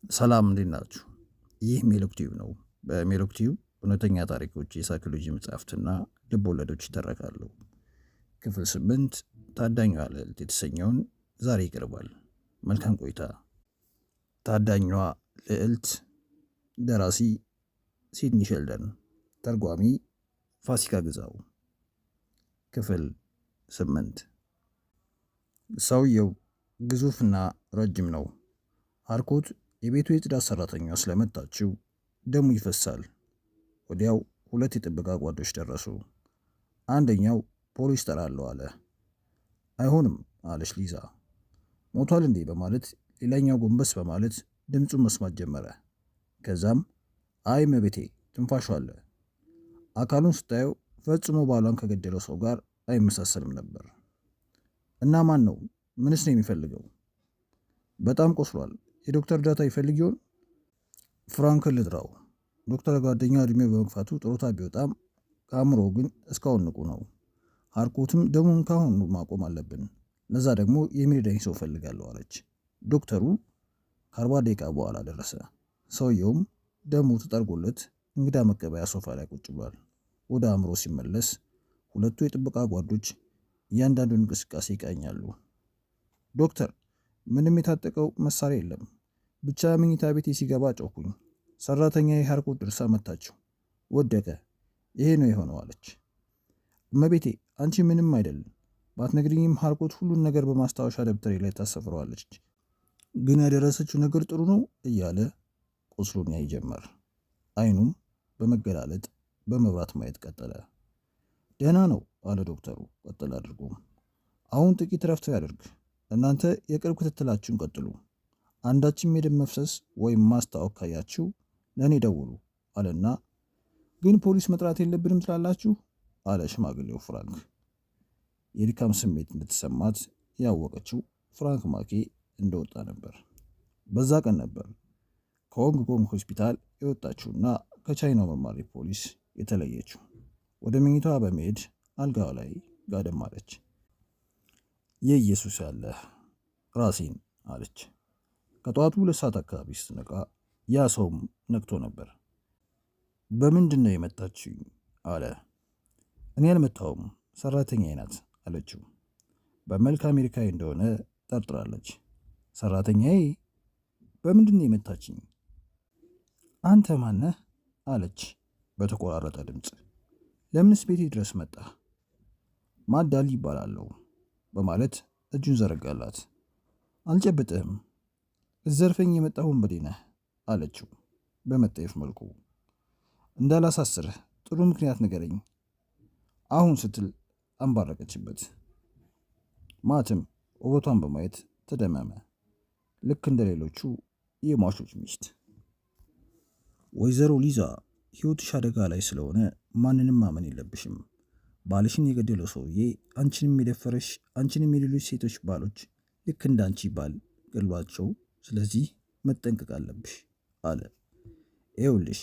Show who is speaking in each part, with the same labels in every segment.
Speaker 1: ሰላም እንዴት ናችሁ? ይህ ሜሎክ ቲዩብ ነው። በሜሎክ ቲዩብ እውነተኛ ታሪኮች፣ የሳይኮሎጂ መጽሐፍትና ልብ ወለዶች ይተረካሉ። ክፍል 8 ታዳኟ ልዕልት የተሰኘውን ዛሬ ይቀርባል። መልካም ቆይታ። ታዳኟ ልዕልት፣ ደራሲ ሲድኒ ሼልደን፣ ተርጓሚ ፋሲካ ግዛው። ክፍል 8። ሰውየው ግዙፍና ረጅም ነው። ሃርኮት የቤቱ የጽዳት ሰራተኛ ስለመጣችው ደሙ ይፈሳል። ወዲያው ሁለት የጥበቃ ጓዶች ደረሱ። አንደኛው ፖሊስ ጠራለሁ አለ። አይሆንም አለች ሊዛ። ሞቷል እንዴ በማለት ሌላኛው ጎንበስ በማለት ድምፁን መስማት ጀመረ። ከዛም አይ መቤቴ ትንፋሹ አለ። አካሉን ስታየው ፈጽሞ ባሏን ከገደለው ሰው ጋር አይመሳሰልም ነበር። እና ማን ነው? ምንስ ነው የሚፈልገው? በጣም ቆስሏል። የዶክተር እርዳታ ይፈልግ ይሆን? ፍራንክን ልጥራው። ዶክተር ጓደኛ እድሜው በመግፋቱ ጥሮታ ቢወጣም ከአእምሮ ግን እስካሁን ንቁ ነው። ሃርኮትም ደሙን ካሁን ማቆም አለብን። ለዛ ደግሞ የሚረዳኝ ሰው ፈልጋለሁ አለች። ዶክተሩ ከ40 ደቂቃ በኋላ ደረሰ። ሰውየውም ደሙ ተጠርጎለት እንግዳ መቀበያ ሶፋ ላይ ቁጭ ብሏል። ወደ አእምሮ ሲመለስ ሁለቱ የጥበቃ ጓዶች እያንዳንዱን እንቅስቃሴ ይቃኛሉ። ዶክተር ምንም የታጠቀው መሳሪያ የለም። ብቻ መኝታ ቤቴ ሲገባ ጮኩኝ። ሰራተኛ የሃርኮት ድርሳ መታችው። ወደቀ። ይሄ ነው የሆነው አለች። እመቤቴ አንቺ ምንም አይደለም። ባትነግሪኝም ሃርኮት ሁሉን ነገር በማስታወሻ ደብተሬ ላይ ታሰፍረዋለች። ግን ያደረሰችው ነገር ጥሩ ነው እያለ ቁስሉን ያይ ጀመር። አይኑም በመገላለጥ በመብራት ማየት ቀጠለ። ደህና ነው አለ ዶክተሩ ቀጠል አድርጎ። አሁን ጥቂት ረፍት ያደርግ። እናንተ የቅርብ ክትትላችሁን ቀጥሉ። አንዳችም የደም መፍሰስ ወይም ማስታወክ ካያችሁ ለእኔ ደውሉ አለና፣ ግን ፖሊስ መጥራት የለብንም ትላላችሁ አለ ሽማግሌው ፍራንክ። የድካም ስሜት እንድትሰማት ያወቀችው ፍራንክ ማኬ እንደወጣ ነበር። በዛ ቀን ነበር ከሆንግ ኮንግ ሆስፒታል የወጣችውና ከቻይናው መርማሪ ፖሊስ የተለየችው። ወደ መኝታዋ በመሄድ አልጋዋ ላይ ጋደም አለች። የኢየሱስ ያለ ራሴን አለች። ከጠዋቱ 2 ሰዓት አካባቢ ስትነቃ ያ ሰውም ነቅቶ ነበር። በምንድን ነው የመጣችኝ አለ። እኔ አልመታውም፣ ሰራተኛዬ ናት አለችው። በመልክ አሜሪካዊ እንደሆነ ጠርጥራለች። ሰራተኛዬ? በምንድን ነው የመታችኝ? አንተ ማነህ አለች በተቆራረጠ ድምፅ። ለምንስ ቤቴ ድረስ መጣ? ማዳሊ ይባላለሁ በማለት እጁን ዘረጋላት። አልጨብጥህም፣ እዘርፈኝ የመጣህ ወንበዴ ነህ አለችው በመጠየፍ መልኩ። እንዳላሳስርህ ጥሩ ምክንያት ንገረኝ አሁን ስትል አንባረቀችበት። ማትም ውበቷን በማየት ተደመመ። ልክ እንደሌሎቹ የሟቾች ሚስት። ወይዘሮ ሊዛ ሕይወትሽ አደጋ ላይ ስለሆነ ማንንም ማመን የለብሽም። ባልሽን የገደለው ሰውዬ አንቺንም የደፈረሽ አንቺንም የሌሎች ሴቶች ባሎች ልክ እንዳንቺ ባል ገሏቸው። ስለዚህ መጠንቀቅ አለብሽ አለ። ይኸውልሽ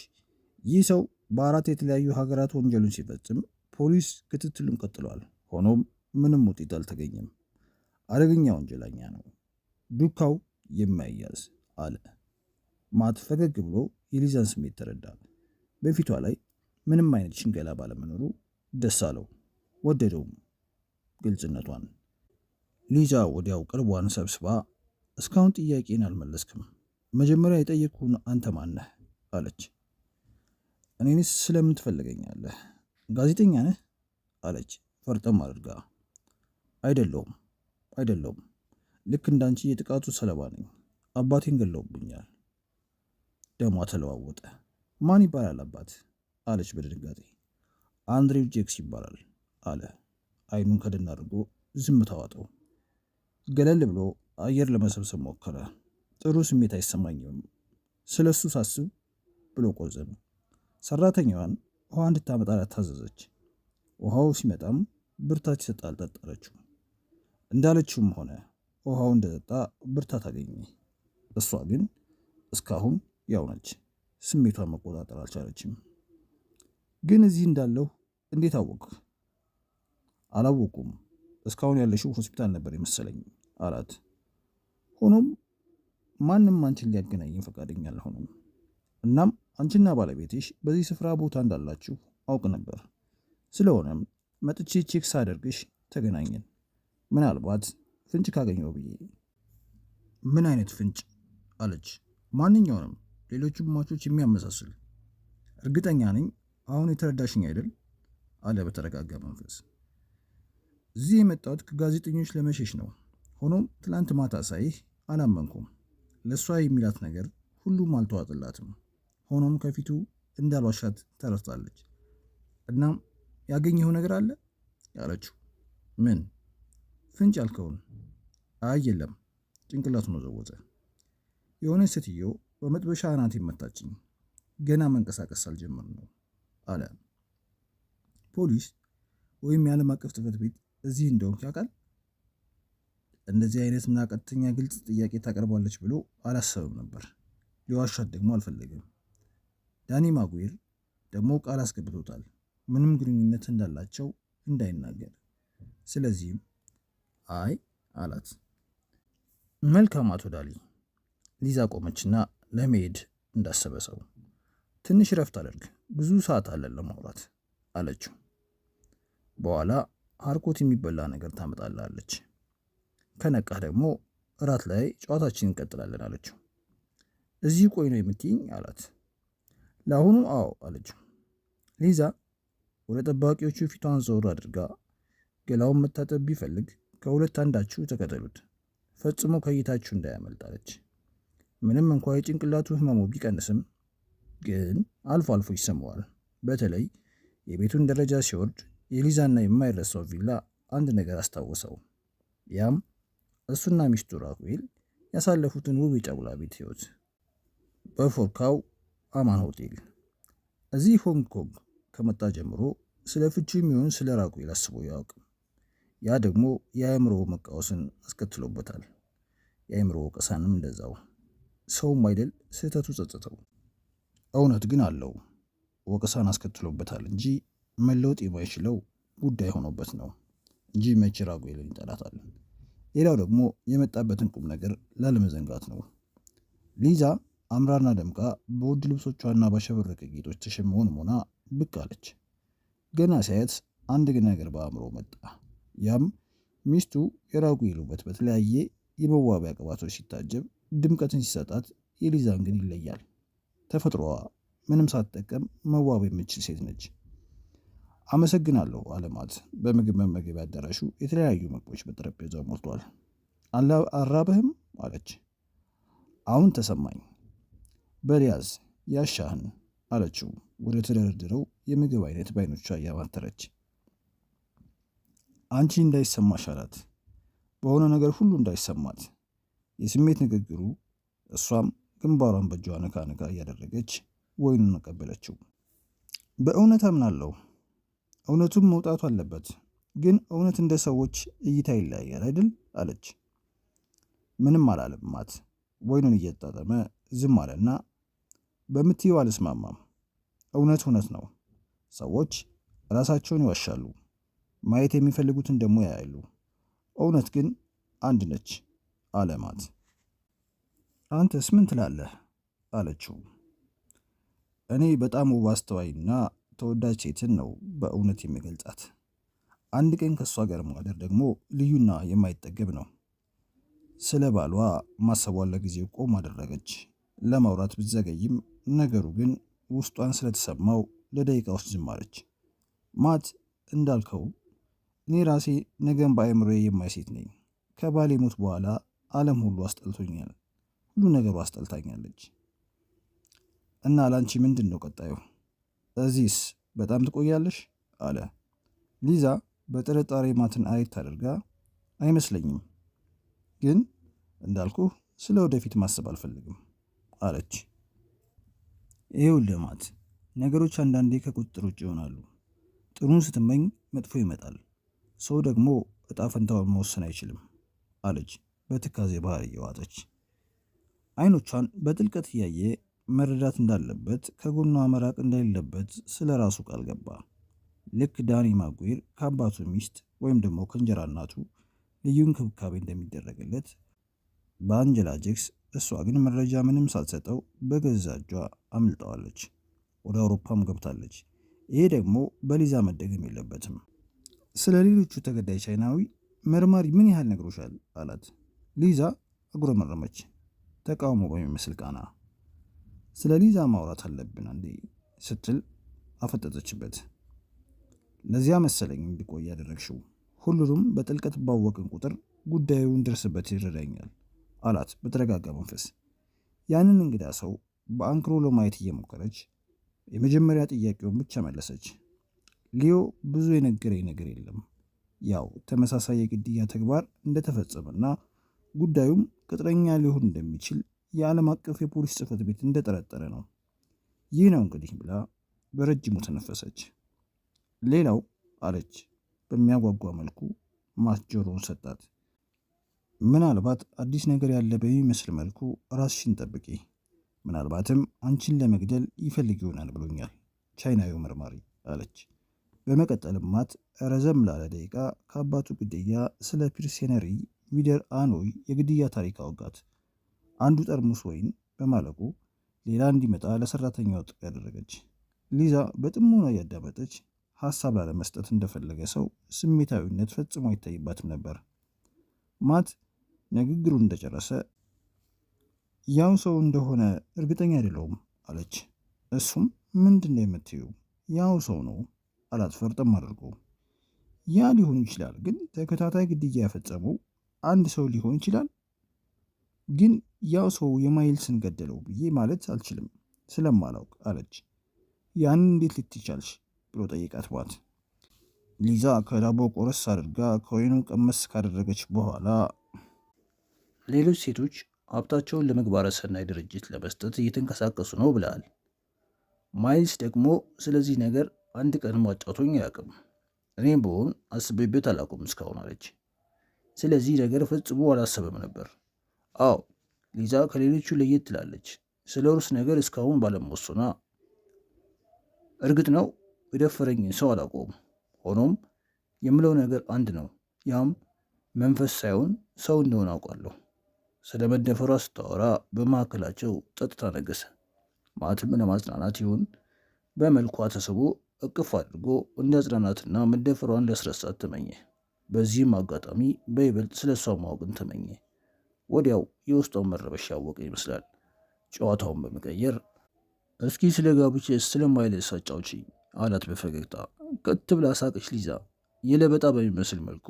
Speaker 1: ይህ ሰው በ4 የተለያዩ ሀገራት ወንጀሉን ሲፈጽም ፖሊስ ክትትሉን ቀጥሏል። ሆኖም ምንም ውጤት አልተገኘም። አደገኛ ወንጀለኛ ነው። ዱካው የማይያዝ አለ። ማት ፈገግ ብሎ የሊዛን ስሜት ተረዳ። በፊቷ ላይ ምንም አይነት ሽንገላ ባለመኖሩ ደስ አለው፣ ወደደውም ግልጽነቷን። ሊዛ ወዲያው ቅርቧን ሰብስባ እስካሁን ጥያቄን አልመለስክም። መጀመሪያ የጠየቅኩህን አንተ ማነህ አለች። እኔንስ ስለምን ትፈልገኛለህ? ጋዜጠኛ ነህ አለች ፈርጠም አድርጋ። አይደለሁም። ልክ እንዳንቺ የጥቃቱ ሰለባ ነኝ። አባቴን ገለውብኛል። ደሟ ተለዋወጠ። ማን ይባላል አባት አለች በድንጋጤ። አንድሬው ጄክስ ይባላል አለ። አይኑን ከደን አድርጎ ዝም ተዋጠው። ገለል ብሎ አየር ለመሰብሰብ ሞከረ። ጥሩ ስሜት አይሰማኝም ስለሱ ሳስብ ብሎ ቆዘመ። ሰራተኛዋን ውሃ እንድታመጣላት ታዘዘች። ውሃው ሲመጣም ብርታት ይሰጣል ጠጣለችው። እንዳለችውም ሆነ። ውሃው እንደጠጣ ብርታት አገኘ። እሷ ግን እስካሁን ያው ነች። ስሜቷን መቆጣጠር አልቻለችም። ግን እዚህ እንዳለሁ እንዴት አወቅ? አላወቁም። እስካሁን ያለሽው ሆስፒታል ነበር የመሰለኝ አላት። ሆኖም ማንም አንቺን ሊያገናኘን ፈቃደኛ አልሆነም። እናም አንቺና ባለቤትሽ በዚህ ስፍራ ቦታ እንዳላችሁ አውቅ ነበር። ስለሆነም መጥቼ ቼክ ሳደርግሽ ተገናኘን። ምናልባት ፍንጭ ካገኘው ብዬ። ምን አይነት ፍንጭ አለች። ማንኛውንም ሌሎቹም ሟቾች የሚያመሳስል። እርግጠኛ ነኝ አሁን የተረዳሽኝ አይደል አለ በተረጋጋ መንፈስ። እዚህ የመጣሁት ከጋዜጠኞች ለመሸሽ ነው። ሆኖም ትላንት ማታ ሳይህ አላመንኩም። ለእሷ የሚላት ነገር ሁሉም አልተዋጥላትም። ሆኖም ከፊቱ እንዳልዋሻት ተረድታለች። እናም ያገኘው ነገር አለ ያለችው። ምን ፍንጭ ያልከውን? አይ የለም። ጭንቅላቱን ወዘወዘ። የሆነ ሴትዮ በመጥበሻ አናት መታችኝ። ገና መንቀሳቀስ አልጀመር ነው አለ። ፖሊስ ወይም የዓለም አቀፍ ጽሕፈት ቤት እዚህ እንደሆንክ ያውቃል? እንደዚህ አይነት እና ቀጥተኛ ግልጽ ጥያቄ ታቀርባለች ብሎ አላሰብም ነበር። ሊዋሻት ደግሞ አልፈለግም። ዳኒ ማጉዌር ደግሞ ቃል አስገብቶታል ምንም ግንኙነት እንዳላቸው እንዳይናገር። ስለዚህም አይ አላት። መልካም አቶ ዳሊ። ሊዛ ቆመችና ለመሄድ እንዳሰበ ሰው ትንሽ ረፍት አድርግ፣ ብዙ ሰዓት አለን ለማውራት አለችው። በኋላ ሃርኮት የሚበላ ነገር ታመጣላለች። ከነቃህ ደግሞ እራት ላይ ጨዋታችን እንቀጥላለን አለችው። እዚህ ቆይ ነው የምትይኝ አላት። ለአሁኑ አዎ አለችው። ሊዛ ወደ ጠባቂዎቹ ፊቷን ዞር አድርጋ ገላውን መታጠብ ቢፈልግ ከሁለት አንዳችሁ ተከተሉት፣ ፈጽሞ ከእይታችሁ እንዳያመልጣለች። ምንም እንኳ የጭንቅላቱ ህመሙ ቢቀንስም ግን አልፎ አልፎ ይሰማዋል። በተለይ የቤቱን ደረጃ ሲወርድ የሊዛና የማይረሳው ቪላ አንድ ነገር አስታወሰው። ያም እሱና ሚስቱ ራኩኤል ያሳለፉትን ውብ የጨጉላ ቤት ህይወት በፎርካው አማን ሆቴል። እዚህ ሆንግ ኮንግ ከመጣ ጀምሮ ስለ ፍቺ የሚሆን ስለ ራኩኤል አስቦ ያውቅም። ያ ደግሞ የአእምሮ መቃወስን አስከትሎበታል። የአእምሮ ወቀሳንም እንደዛው። ሰውም አይደል ስህተቱ ጸጽተው፣ እውነት ግን አለው። ወቀሳን አስከትሎበታል እንጂ መለወጥ የማይችለው ጉዳይ ሆኖበት ነው እንጂ መቼ ራኩኤልን ይጠላታል። ሌላው ደግሞ የመጣበትን ቁም ነገር ላለመዘንጋት ነው። ሊዛ አምራና ደምቃ በውድ ልብሶቿና ባሸበረቀ ጌጦች ተሸምሆን ሆና ብቅ አለች። ገና ሲያየት አንድ ነገር በአእምሮ መጣ። ያም ሚስቱ የራኩኤል ውበት በተለያየ የመዋቢያ ቅባቶች ሲታጀብ ድምቀትን ሲሰጣት፣ የሊዛን ግን ይለያል። ተፈጥሮዋ ምንም ሳትጠቀም መዋብ የምችል ሴት ነች። አመሰግናለሁ አለማት። በምግብ መመገቢያ አዳራሹ የተለያዩ ምግቦች በጠረጴዛው ሞልቷል። አራበህም አለች። አሁን ተሰማኝ። በሊያዝ ያሻህን አለችው ወደ ተደረደረው የምግብ አይነት በአይኖቿ እያማተረች። አንቺ እንዳይሰማሽ አላት። በሆነ ነገር ሁሉ እንዳይሰማት የስሜት ንግግሩ። እሷም ግንባሯን በእጇ ነካ ነካ እያደረገች ወይኑን ቀበለችው። በእውነት አምናለሁ። እውነቱም መውጣቱ አለበት። ግን እውነት እንደ ሰዎች እይታ ይለያያል አይደል አለች። ምንም አላለም ማት። ወይኑን እየተጣጠመ ዝም አለና በምትይው አልስማማም። እውነት እውነት ነው። ሰዎች ራሳቸውን ይዋሻሉ፣ ማየት የሚፈልጉትን ደግሞ ያያሉ። እውነት ግን አንድ ነች አለ ማት። አንተስ ምን ትላለህ አለችው። እኔ በጣም ውብ አስተዋይና ተወዳጅ ሴትን ነው በእውነት የሚገልጻት። አንድ ቀን ከእሷ ጋር ማደር ደግሞ ልዩና የማይጠገብ ነው። ስለ ባሏ ማሰቧን ለጊዜው ቆም አደረገች። ለማውራት ብትዘገይም ነገሩ ግን ውስጧን ስለተሰማው ለደቂቃዎች ዝም አለች። ማት እንዳልከው እኔ ራሴ ነገን በአእምሮዬ የማይ ሴት ነኝ። ከባሌ ሞት በኋላ ዓለም ሁሉ አስጠልቶኛል። ሁሉ ነገሩ አስጠልታኛለች። እና ላንቺ ምንድን ነው ቀጣዩ? እዚህስ በጣም ትቆያለሽ አለ። ሊዛ በጥርጣሬ ማትን አየት አድርጋ አይመስለኝም፣ ግን እንዳልኩ ስለ ወደፊት ማሰብ አልፈልግም አለች። ይኸውልህ ማት፣ ነገሮች አንዳንዴ ከቁጥጥር ውጭ ይሆናሉ። ጥሩን ስትመኝ መጥፎ ይመጣል። ሰው ደግሞ እጣ ፈንታውን መወሰን አይችልም አለች በትካዜ ባህር እየዋጠች። አይኖቿን በጥልቀት እያየ መረዳት እንዳለበት፣ ከጎኗ መራቅ እንደሌለበት ስለ ራሱ ቃል ገባ። ልክ ዳኒ ማጉዌር ከአባቱ ሚስት ወይም ደግሞ ከእንጀራ እናቱ ልዩ እንክብካቤ እንደሚደረግለት በአንጀላ ጄክስ። እሷ ግን መረጃ ምንም ሳትሰጠው በገዛ እጇ አምልጠዋለች። ወደ አውሮፓም ገብታለች። ይሄ ደግሞ በሊዛ መደገም የለበትም። ስለ ሌሎቹ ተገዳይ ቻይናዊ መርማሪ ምን ያህል ነግሮሻል አላት። ሊዛ አጉረመረመች፣ ተቃውሞ በሚመስል ቃና። ስለ ሊዛ ማውራት አለብን እንዴ ስትል አፈጠጠችበት። ለዚያ መሰለኝ እንዲቆይ ያደረግሽው። ሁሉንም በጥልቀት ባወቅን ቁጥር ጉዳዩ እንድርስበት ይረዳኛል አላት በተረጋጋ መንፈስ። ያንን እንግዳ ሰው በአንክሮ ለማየት እየሞከረች የመጀመሪያ ጥያቄውን ብቻ መለሰች። ሊዮ ብዙ የነገረኝ ነገር የለም። ያው ተመሳሳይ የግድያ ተግባር እንደተፈጸመና ጉዳዩም ቅጥረኛ ሊሆን እንደሚችል የዓለም አቀፍ የፖሊስ ጽሕፈት ቤት እንደጠረጠረ ነው። ይህ ነው እንግዲህ ብላ በረጅሙ ተነፈሰች። ሌላው አለች በሚያጓጓ መልኩ ማስጆሮውን ሰጣት። ምናልባት አዲስ ነገር ያለ በሚመስል መልኩ ራስሽን ጠብቂ። ምናልባትም አንቺን ለመግደል ይፈልግ ይሆናል ብሎኛል ቻይናዊው መርማሪ አለች። በመቀጠልም ማት ረዘም ላለ ደቂቃ ከአባቱ ግድያ ስለ ፒርሴነሪ ዊደር አኖይ የግድያ ታሪክ አወጋት። አንዱ ጠርሙስ ወይን በማለቁ ሌላ እንዲመጣ ለሰራተኛው ጥሪ ያደረገች። ሊዛ በጥሞና እያዳመጠች ሀሳብ ላለመስጠት እንደፈለገ ሰው ስሜታዊነት ፈጽሞ አይታይባትም ነበር። ማት ንግግሩን እንደጨረሰ ያው ሰው እንደሆነ እርግጠኛ አይደለሁም አለች። እሱም ምንድን ነው የምትይው? ያው ሰው ነው አላት ፈርጠም አድርጎ። ያ ሊሆን ይችላል፣ ግን ተከታታይ ግድያ የፈጸመው አንድ ሰው ሊሆን ይችላል። ግን ያው ሰው የማይልስን ገደለው ብዬ ማለት አልችልም ስለማላውቅ አለች። ያንን እንዴት ልትቻልሽ ብሎ ጠይቃት ባት። ሊዛ ከዳቦ ቆረስ አድርጋ ከወይኑ ቀመስ ካደረገች በኋላ ሌሎች ሴቶች ሀብታቸውን ለምግባረ ሰናይ ድርጅት ለመስጠት እየተንቀሳቀሱ ነው ብለዋል። ማይልስ ደግሞ ስለዚህ ነገር አንድ ቀን ማጫውቶኝ አያውቅም። እኔም በሆን አስቤበት አላውቅም እስካሁን አለች። ስለዚህ ነገር ፈጽሞ አላሰበም ነበር። አዎ ሊዛ ከሌሎቹ ለየት ትላለች። ስለ እርስ ነገር እስካሁን ባለመወሰኗ። እርግጥ ነው የደፈረኝን ሰው አላውቀውም። ሆኖም የምለው ነገር አንድ ነው። ያም መንፈስ ሳይሆን ሰው እንደሆነ አውቃለሁ። ስለ መደፈሯ ስታወራ በመካከላቸው ጸጥታ ነገሰ። ማለትም ለማጽናናት ይሁን በመልኳ ተስቦ እቅፍ አድርጎ እንዲያጽናናትና መደፈሯን ሊያስረሳት ተመኘ። በዚህም አጋጣሚ በይበልጥ ስለ እሷ ማወቅን ተመኘ። ወዲያው የውስጧን መረበሽ ያወቀ ይመስላል። ጨዋታውን በመቀየር እስኪ ስለ ጋብቻ ስለማይልስ አጫውቺኝ አላት በፈገግታ። ቀጥ ብላ ሳቀች ሊዛ የለበጣ በሚመስል መልኩ።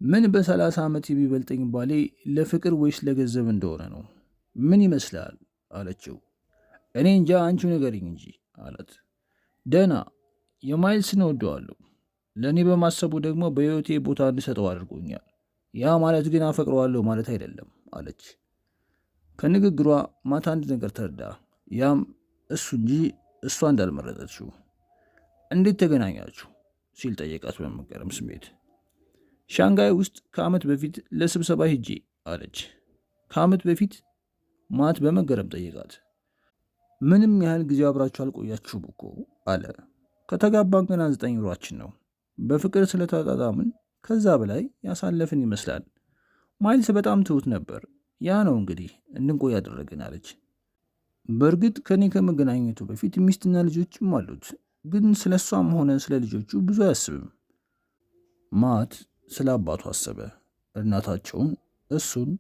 Speaker 1: ምን በ30 ዓመት የሚበልጠኝ ባሌ ለፍቅር ወይስ ለገንዘብ እንደሆነ ነው? ምን ይመስላል አለችው። እኔ እንጃ አንቺው ንገሪኝ እንጂ አላት። ደህና የማይልስን እወደዋለሁ። ለእኔ በማሰቡ ደግሞ በሕይወቴ ቦታ እንድሰጠው አድርጎኛል። ያ ማለት ግን አፈቅረዋለሁ ማለት አይደለም አለች። ከንግግሯ ማታ አንድ ነገር ተረዳ። ያም እሱ እንጂ እሷ እንዳልመረጠችው። እንዴት ተገናኛችሁ ሲል ጠየቃት በመገረም ስሜት። ሻንጋይ ውስጥ ከዓመት በፊት ለስብሰባ ሄጄ አለች። ከዓመት በፊት ማት በመገረም ጠየቃት። ምንም ያህል ጊዜ አብራችሁ አልቆያችሁም እኮ አለ። ከተጋባን ገና 9 ወራችን ነው። በፍቅር ስለተጣጣምን ከዛ በላይ ያሳለፍን ይመስላል። ማይልስ በጣም ትሁት ነበር። ያ ነው እንግዲህ እንድንቆይ ያደረግን አለች። በእርግጥ ከኔ ከመገናኘቱ በፊት ሚስትና ልጆችም አሉት፣ ግን ስለ እሷም ሆነ ስለ ልጆቹ ብዙ አያስብም። ማት ስለ አባቱ አሰበ። እናታቸውን፣ እሱን፣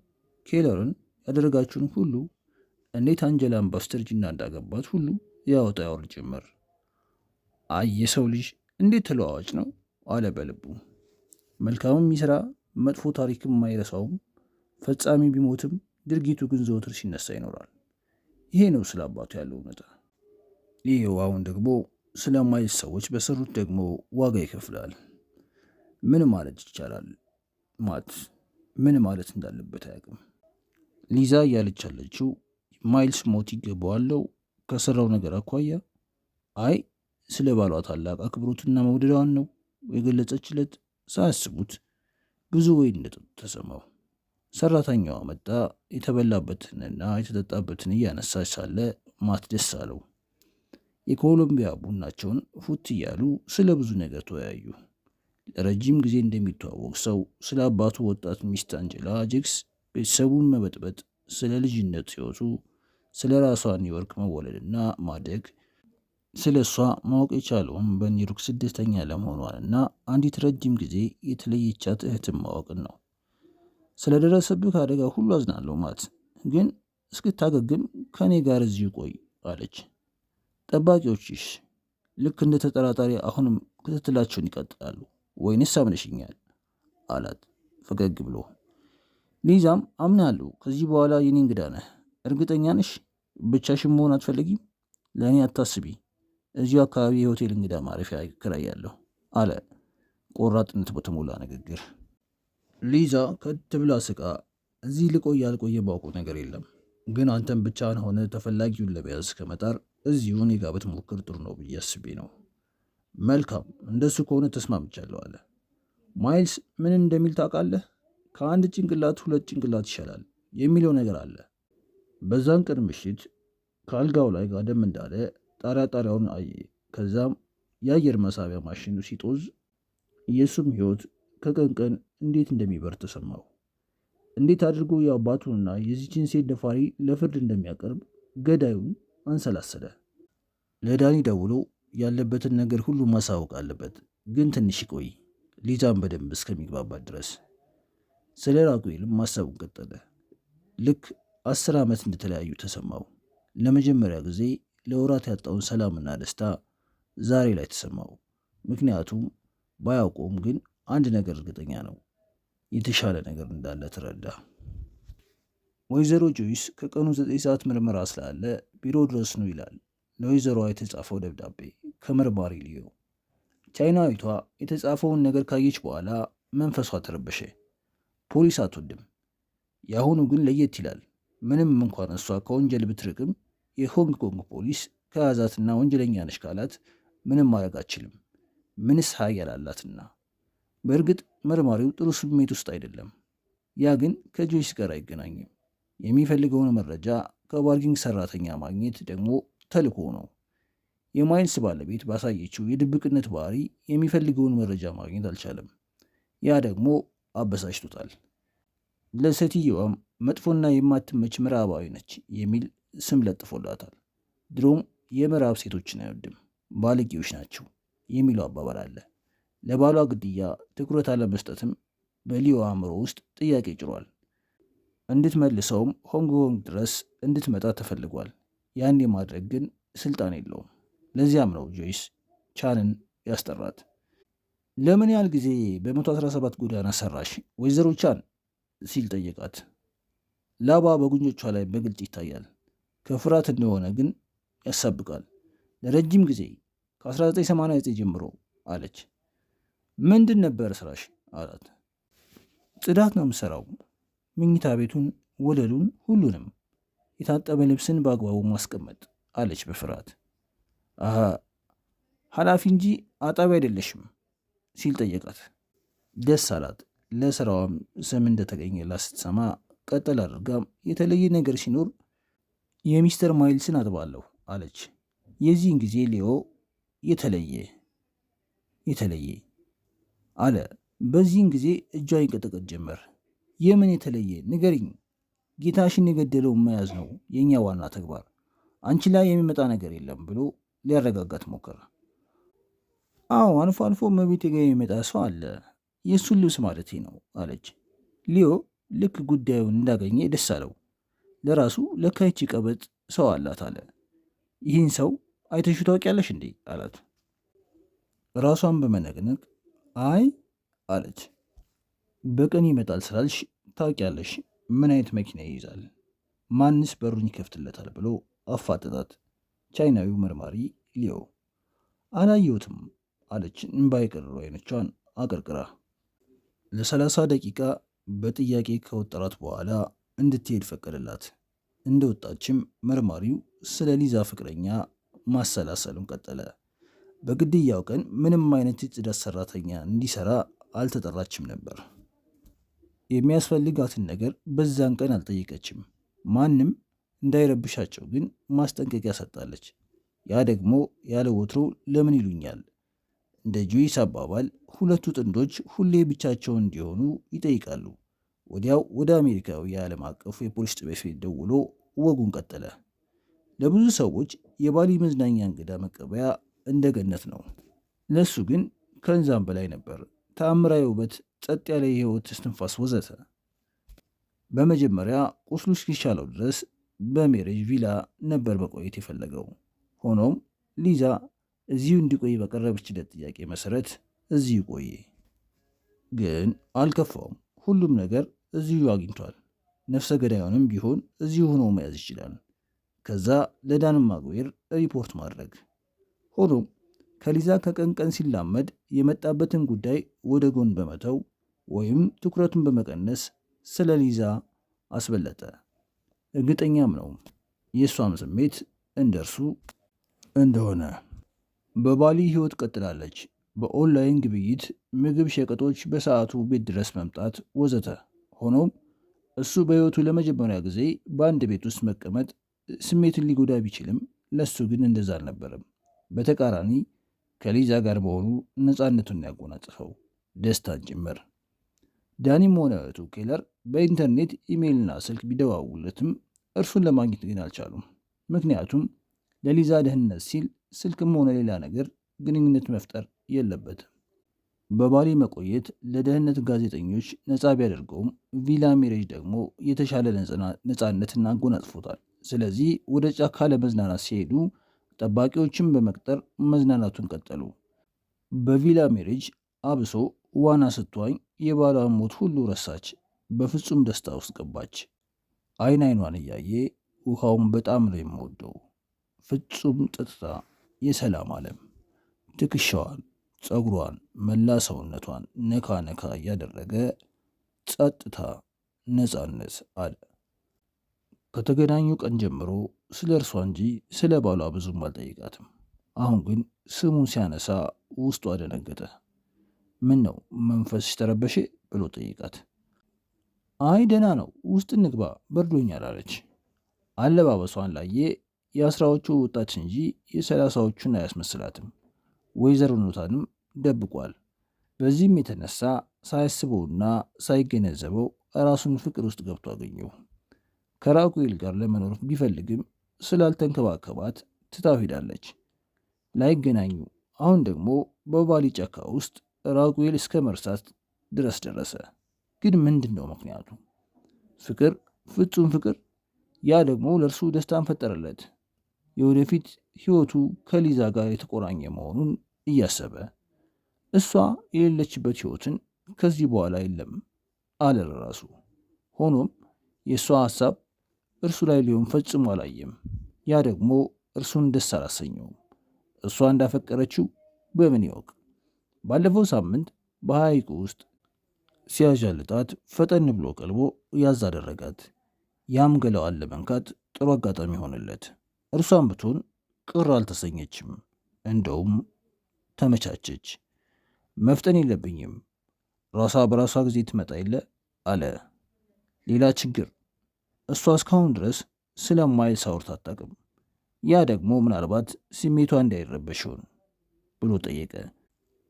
Speaker 1: ኬለርን ያደረጋችውን ሁሉ፣ እንዴት አንጀላን በስተርጅና እንዳገባት ሁሉ ያወጣ ያወርድ ጀመር። አይ የሰው ልጅ እንዴት ተለዋዋጭ ነው አለ በልቡ። መልካምም ይስራ መጥፎ ታሪክም አይረሳውም። ፈጻሚ ቢሞትም ድርጊቱ ግን ዘወትር ሲነሳ ይኖራል። ይሄ ነው ስለ አባቱ ያለው እውነታ። ይሄው አሁን ደግሞ ስለማይልስ ሰዎች በሰሩት ደግሞ ዋጋ ይከፍላል። ምን ማለት ይቻላል? ማት ምን ማለት እንዳለበት አያውቅም። ሊዛ እያለች ያለችው ማይልስ ሞት ይገባዋለው ከሰራው ነገር አኳያ አይ ስለ ባሏ ታላቅ አክብሮትና መውደዷን ነው የገለጸችለት። ሳያስቡት ብዙ ወይን እንደጠጡ ተሰማው። ሰራተኛዋ መጣ። የተበላበትንና የተጠጣበትን እያነሳች ሳለ ማት ደስ አለው። የኮሎምቢያ ቡናቸውን ፉት እያሉ ስለ ብዙ ነገር ተወያዩ። ለረጅም ጊዜ እንደሚተዋወቅ ሰው ስለ አባቱ ወጣት ሚስት አንጀላ ጄክስ ቤተሰቡን መበጥበጥ፣ ስለ ልጅነት ሕይወቱ፣ ስለ ራሷ ኒውዮርክ መወለድና ማደግ፣ ስለ እሷ ማወቅ የቻለውም በኒውዮርክ ስደተኛ ለመሆኗንና አንዲት ረጅም ጊዜ የተለየቻት እህትን ማወቅን ነው። ስለደረሰብህ አደጋ ሁሉ አዝናለሁ ማት፣ ግን እስክታገግም ከእኔ ጋር እዚሁ ቆይ አለች። ጠባቂዎችሽ ልክ እንደ ተጠራጣሪ አሁንም ክትትላቸውን ይቀጥላሉ ወይንስ አምነሽኛል አላት ፈገግ ብሎ። ሊዛም አምናለሁ፣ ከዚህ በኋላ የኔ እንግዳ ነህ። እርግጠኛ ነሽ? ብቻሽን መሆን አትፈልጊም? ለእኔ አታስቢ፣ እዚሁ አካባቢ የሆቴል እንግዳ ማረፊያ እከራያለሁ አለ ቆራጥነት በተሞላ ንግግር። ሊዛ ከት ብላ ስቃ፣ እዚህ ልቆይ ያልቆየ ባውቀው ነገር የለም፣ ግን አንተም ብቻህን ሆነ ተፈላጊውን ለመያዝ ከመጣር እዚሁ እኔ ጋር ብትሞክር ጥሩ ነው ብዬ አስቤ ነው። መልካም፣ እንደሱ ከሆነ ተስማምቻለሁ አለ። ማይልስ ምን እንደሚል ታውቃለህ? ከአንድ ጭንቅላት ሁለት ጭንቅላት ይሻላል የሚለው ነገር አለ። በዛን ቀን ምሽት ከአልጋው ላይ ጋደም እንዳለ ጣሪያውን አየ። ከዛም የአየር መሳቢያ ማሽኑ ሲጦዝ የእሱም ሕይወት ከቀን ቀን እንዴት እንደሚበር ተሰማው። እንዴት አድርጎ የአባቱንና የዚችን ሴት ደፋሪ ለፍርድ እንደሚያቀርብ ገዳዩን አንሰላሰለ። ለዳኒ ደውሎ ያለበትን ነገር ሁሉ ማሳወቅ አለበት፣ ግን ትንሽ ይቆይ፣ ሊዛን በደንብ እስከሚግባባት ድረስ። ስለ ራጉኤልም ማሰቡን ቀጠለ። ልክ 10 ዓመት እንደተለያዩ ተሰማው። ለመጀመሪያ ጊዜ ለወራት ያጣውን ሰላምና ደስታ ዛሬ ላይ ተሰማው። ምክንያቱም ባያውቀውም ግን አንድ ነገር እርግጠኛ ነው፣ የተሻለ ነገር እንዳለ ተረዳ። ወይዘሮ ጆይስ ከቀኑ 9 ሰዓት ምርመራ ስላለ ቢሮ ድረስ ነው ይላል ለወይዘሮዋ የተጻፈው ደብዳቤ ከመርማሪ ሊዮ። ቻይናዊቷ የተጻፈውን ነገር ካየች በኋላ መንፈሷ ተረበሸ። ፖሊስ አትወድም። የአሁኑ ግን ለየት ይላል። ምንም እንኳን እሷ ከወንጀል ብትርቅም የሆንግ ኮንግ ፖሊስ ከያዛትና ወንጀለኛ ነሽ ካላት ምንም ማድረግ አትችልም። ምንስ ኃይል አላትና። በእርግጥ መርማሪው ጥሩ ስሜት ውስጥ አይደለም። ያ ግን ከጆይስ ጋር አይገናኝም። የሚፈልገውን መረጃ ከባርኪንግ ሰራተኛ ማግኘት ደግሞ ተልኮ ነው። የማይልስ ባለቤት ባሳየችው የድብቅነት ባህሪ የሚፈልገውን መረጃ ማግኘት አልቻለም። ያ ደግሞ አበሳጭቶታል። ለሴትየዋም መጥፎና የማትመች ምዕራባዊ ነች የሚል ስም ለጥፎላታል። ድሮም የምዕራብ ሴቶችን አይወድም፣ ባለጌዎች ናቸው የሚለው አባባል አለ። ለባሏ ግድያ ትኩረት አለመስጠትም በሊዮ አእምሮ ውስጥ ጥያቄ ጭሯል። እንድትመልሰውም ሆንግ ኮንግ ድረስ እንድትመጣ ተፈልጓል። ያን የማድረግ ግን ስልጣን የለውም። ለዚያም ነው ጆይስ ቻንን ያስጠራት። ለምን ያህል ጊዜ በ117 ጎዳና ሰራሽ ወይዘሮ ቻን ሲል ጠየቃት። ላባ በጉንጮቿ ላይ በግልጽ ይታያል። ከፍርሃት እንደሆነ ግን ያሳብቃል። ለረጅም ጊዜ ከ1989 ጀምሮ አለች። ምንድን ነበር ስራሽ አላት። ጽዳት ነው የምሰራው። መኝታ ቤቱን፣ ወለሉን፣ ሁሉንም። የታጠበ ልብስን በአግባቡ ማስቀመጥ አለች በፍርሃት። ኃላፊ እንጂ አጣቢ አይደለሽም ሲል ጠየቃት። ደስ አላት። ለስራዋም ስም እንደተገኘላት ስትሰማ ቀጠል አድርጋም የተለየ ነገር ሲኖር የሚስተር ማይልስን አጥባለሁ አለች። የዚህን ጊዜ ሊዮ የተለየ አለ። በዚህን ጊዜ እጇ ይንቀጠቀጥ ጀመር። የምን የተለየ ንገሪኝ። ጌታሽን የገደለውን መያዝ ነው የእኛ ዋና ተግባር። አንቺ ላይ የሚመጣ ነገር የለም ብሎ ሊያረጋጋት ሞከረ። አዎ አልፎ አልፎ መቤቴ ጋር የሚመጣ ሰው አለ፣ የእሱን ልብስ ማለቴ ነው አለች። ሊዮ ልክ ጉዳዩን እንዳገኘ ደስ አለው። ለራሱ ለካ ይቺ ቀበጥ ሰው አላት አለ። ይህን ሰው አይተሹ ታውቂያለሽ እንዴ አላት። ራሷን በመነቅነቅ አይ አለች። በቀን ይመጣል ስላልሽ ታውቂያለሽ፣ ምን አይነት መኪና ይይዛል፣ ማንስ በሩን ይከፍትለታል ብሎ አፋጠጣት። ቻይናዊው መርማሪ ሊዮ አላየሁትም አለች እንባ የቀረሩ አይኖቿን አቀርቅራ። ለ30 ደቂቃ በጥያቄ ከወጠራት በኋላ እንድትሄድ ፈቀደላት። እንደወጣችም መርማሪው ስለ ሊዛ ፍቅረኛ ማሰላሰሉን ቀጠለ። በግድያው ቀን ምንም አይነት የጽዳት ሰራተኛ እንዲሰራ አልተጠራችም ነበር። የሚያስፈልጋትን ነገር በዛን ቀን አልጠየቀችም። ማንም እንዳይረብሻቸው ግን ማስጠንቀቂያ ሰጣለች። ያ ደግሞ ያለ ወትሮ ለምን ይሉኛል። እንደ ጆይስ አባባል ሁለቱ ጥንዶች ሁሌ ብቻቸውን እንዲሆኑ ይጠይቃሉ፣ ወዲያው ወደ አሜሪካዊ የዓለም አቀፉ የፖሊስ ጽሕፈት ቤት ደውሎ ወጉን ቀጠለ። ለብዙ ሰዎች የባሊ መዝናኛ እንግዳ መቀበያ እንደ ገነት ነው። ለሱ ግን ከዛም በላይ ነበር። ተአምራዊ ውበት፣ ጸጥ ያለ የህይወት እስትንፋስ ወዘተ። በመጀመሪያ ቁስሉ እስኪሻለው ድረስ በሜሬጅ ቪላ ነበር መቆየት የፈለገው። ሆኖም ሊዛ እዚሁ እንዲቆይ በቀረበችለት ጥያቄ መሰረት እዚሁ ቆየ። ግን አልከፋውም። ሁሉም ነገር እዚሁ አግኝቷል። ነፍሰ ገዳዩንም ቢሆን እዚሁ ሆኖ መያዝ ይችላል። ከዛ ለዳንም ማጉዌር ሪፖርት ማድረግ። ሆኖም ከሊዛ ከቀን ቀን ሲላመድ የመጣበትን ጉዳይ ወደ ጎን በመተው ወይም ትኩረቱን በመቀነስ ስለ ሊዛ አስበለጠ። እርግጠኛም ነው የእሷም ስሜት እንደርሱ እንደሆነ። በባሊ ህይወት ቀጥላለች። በኦንላይን ግብይት፣ ምግብ፣ ሸቀጦች በሰዓቱ ቤት ድረስ መምጣት ወዘተ። ሆኖም እሱ በህይወቱ ለመጀመሪያ ጊዜ በአንድ ቤት ውስጥ መቀመጥ ስሜትን ሊጎዳ ቢችልም ለሱ ግን እንደዛ አልነበረም። በተቃራኒ ከሊዛ ጋር መሆኑ ነፃነቱን ያጎናጽፈው፣ ደስታን ጭምር። ዳኒም ሆነ እህቱ ኬለር በኢንተርኔት ኢሜይልና ስልክ ቢደዋውለትም እርሱን ለማግኘት ግን አልቻሉም። ምክንያቱም ለሊዛ ደህንነት ሲል ስልክም ሆነ ሌላ ነገር ግንኙነት መፍጠር የለበትም። በባሊ መቆየት ለደህንነት ጋዜጠኞች ነፃ ቢያደርገውም ቪላ ሜሬጅ ደግሞ የተሻለ ነፃነትን አጎናጽፎታል። ስለዚህ ወደ ጫካ ለመዝናናት ሲሄዱ ጠባቂዎችን በመቅጠር መዝናናቱን ቀጠሉ። በቪላ ሜሬጅ አብሶ ዋና ስትዋኝ የባሏን ሞት ሁሉ ረሳች። በፍጹም ደስታ ውስጥ ገባች። አይን አይኗን እያየ ውሃውን በጣም ነው የምወደው። ፍጹም ጥጥታ የሰላም ዓለም። ትከሻዋን፣ ፀጉሯን፣ መላ ሰውነቷን ነካ ነካ እያደረገ ጸጥታ፣ ነፃነት አለ። ከተገናኙ ቀን ጀምሮ ስለ እርሷ እንጂ ስለ ባሏ ብዙም አልጠይቃትም። አሁን ግን ስሙን ሲያነሳ ውስጡ አደነገጠ። ምን ነው መንፈስሽ ተረበሼ ብሎ ጠይቃት። አይ ደህና ነው፣ ውስጥ እንግባ በርዶኛል አለች። አለባበሷን ላየ የአስራዎቹ ወጣት እንጂ የሰላሳዎቹን አያስመስላትም። ወይዘሮነቷንም ደብቋል። በዚህም የተነሳ ሳያስበውና ሳይገነዘበው ራሱን ፍቅር ውስጥ ገብቶ አገኘው። ከራጉኤል ጋር ለመኖር ቢፈልግም ስላልተንከባከባት ትታው ሄዳለች። ላይገናኙ አሁን ደግሞ በባሊ ጫካ ውስጥ ራጉኤል እስከ መርሳት ድረስ ደረሰ። ግን ምንድን ነው ምክንያቱ? ፍቅር፣ ፍጹም ፍቅር። ያ ደግሞ ለእርሱ ደስታን ፈጠረለት። የወደፊት ህይወቱ ከሊዛ ጋር የተቆራኘ መሆኑን እያሰበ እሷ የሌለችበት ህይወትን ከዚህ በኋላ የለም አለ ለራሱ። ሆኖም የእሷ ሀሳብ እርሱ ላይ ሊሆን ፈጽሞ አላየም። ያ ደግሞ እርሱን ደስ አላሰኘውም። እሷ እንዳፈቀረችው በምን ይወቅ? ባለፈው ሳምንት በሐይቁ ውስጥ ሲያዣልጣት ፈጠን ብሎ ቀልቦ ያዝ አደረጋት። ያም ገላዋን ለመንካት ጥሩ አጋጣሚ ሆነለት። እርሷን ብትሆን ቅር አልተሰኘችም። እንደውም ተመቻቸች። መፍጠን የለብኝም ራሷ በራሷ ጊዜ ትመጣ የለ አለ። ሌላ ችግር እሷ እስካሁን ድረስ ስለማይልስ አውርታ አታውቅም። ያ ደግሞ ምናልባት ስሜቷ እንዳይረበሽ ይሆን ብሎ ጠየቀ።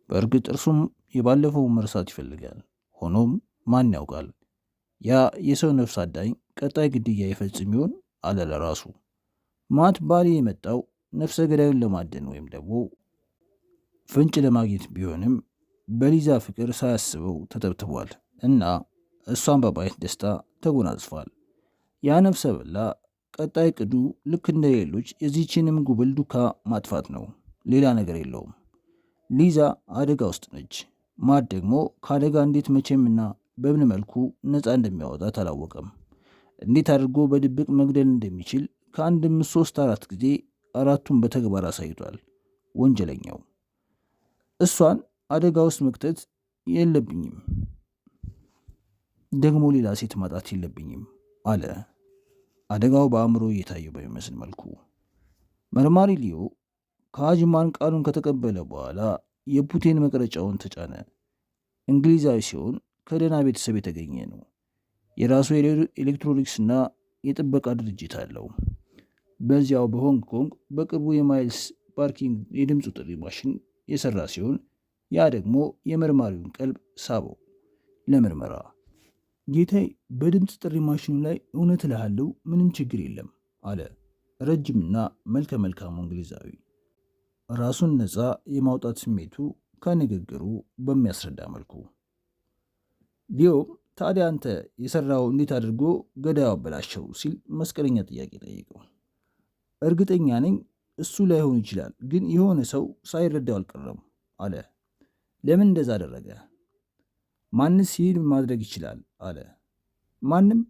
Speaker 1: በእርግጥ እርሱም የባለፈውን መርሳት ይፈልጋል። ሆኖም ማን ያውቃል፣ ያ የሰው ነፍስ አዳኝ ቀጣይ ግድያ ይፈጽም ይሆን አለ ለራሱ። ማት ባሊ የመጣው ነፍሰ ገዳዩን ለማደን ወይም ደግሞ ፍንጭ ለማግኘት ቢሆንም በሊዛ ፍቅር ሳያስበው ተተብትቧል እና እሷን በማየት ደስታ ተጎናጽፏል። ያ ነፍሰ በላ ቀጣይ ቅዱ ልክ እንደ ሌሎች የዚህችንም ጉብል ዱካ ማጥፋት ነው። ሌላ ነገር የለውም። ሊዛ አደጋ ውስጥ ነች። ማት ደግሞ ከአደጋ እንዴት መቼምና በምን መልኩ ነፃ እንደሚያወጣት አላወቀም። እንዴት አድርጎ በድብቅ መግደል እንደሚችል ከአንድም 3-4 ጊዜ አራቱን በተግባር አሳይቷል። ወንጀለኛው እሷን አደጋ ውስጥ መክተት የለብኝም፣ ደግሞ ሌላ ሴት ማጣት የለብኝም አለ። አደጋው በአእምሮ እየታየው በሚመስል መልኩ መርማሪ ሊዮ ከአጅማን ቃሉን ከተቀበለ በኋላ የፑቴን መቅረጫውን ተጫነ። እንግሊዛዊ ሲሆን ከደህና ቤተሰብ የተገኘ ነው። የራሱ ኤሌክትሮኒክስና የጥበቃ ድርጅት አለው። በዚያው በሆንግ ኮንግ በቅርቡ የማይልስ ፓርኪንግ የድምፁ ጥሪ ማሽን የሰራ ሲሆን ያ ደግሞ የመርማሪውን ቀልብ ሳበው። ለምርመራ ጌታዬ፣ በድምፅ ጥሪ ማሽኑ ላይ እውነት እልሃለሁ ምንም ችግር የለም አለ ረጅምና መልከ መልካሙ እንግሊዛዊ። ራሱን ነፃ የማውጣት ስሜቱ ከንግግሩ በሚያስረዳ መልኩ። ሊዮም ታዲያ አንተ የሰራው እንዴት አድርጎ ገዳዩ አበላሸው ሲል መስቀለኛ ጥያቄ ጠየቀው። እርግጠኛ ነኝ እሱ ላይሆን ይችላል፣ ግን የሆነ ሰው ሳይረዳው አልቀረም አለ። ለምን እንደዛ አደረገ? ማንስ ይህን ማድረግ ይችላል አለ። ማንም።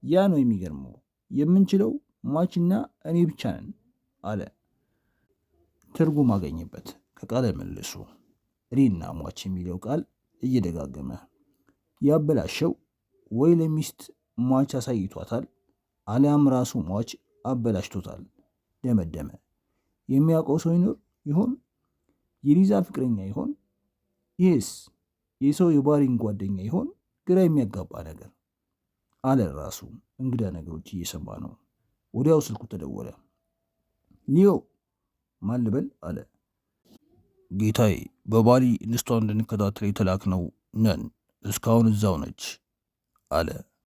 Speaker 1: ያ ነው የሚገርመው። የምንችለው ሟችና እኔ ብቻ ነን አለ። ትርጉም አገኘበት ከቃለ መልሱ። እኔና ሟች የሚለው ቃል እየደጋገመ ያበላሸው ወይ ለሚስት ሟች አሳይቷታል፣ አሊያም ራሱ ሟች አበላሽቶታል ደመደመ። የሚያውቀው ሰው ይኖር ይሆን? የሊዛ ፍቅረኛ ይሆን? ይህስ የሰው የባሪን ጓደኛ ይሆን? ግራ የሚያጋባ ነገር አለ ራሱ። እንግዳ ነገሮች እየሰማ ነው። ወዲያው ስልኩ ተደወለ። ሊዮ ማን ልበል አለ። ጌታዬ፣ በባሊ እንስቷን እንድንከታተል የተላክነው ነን። እስካሁን እዛው ነች አለ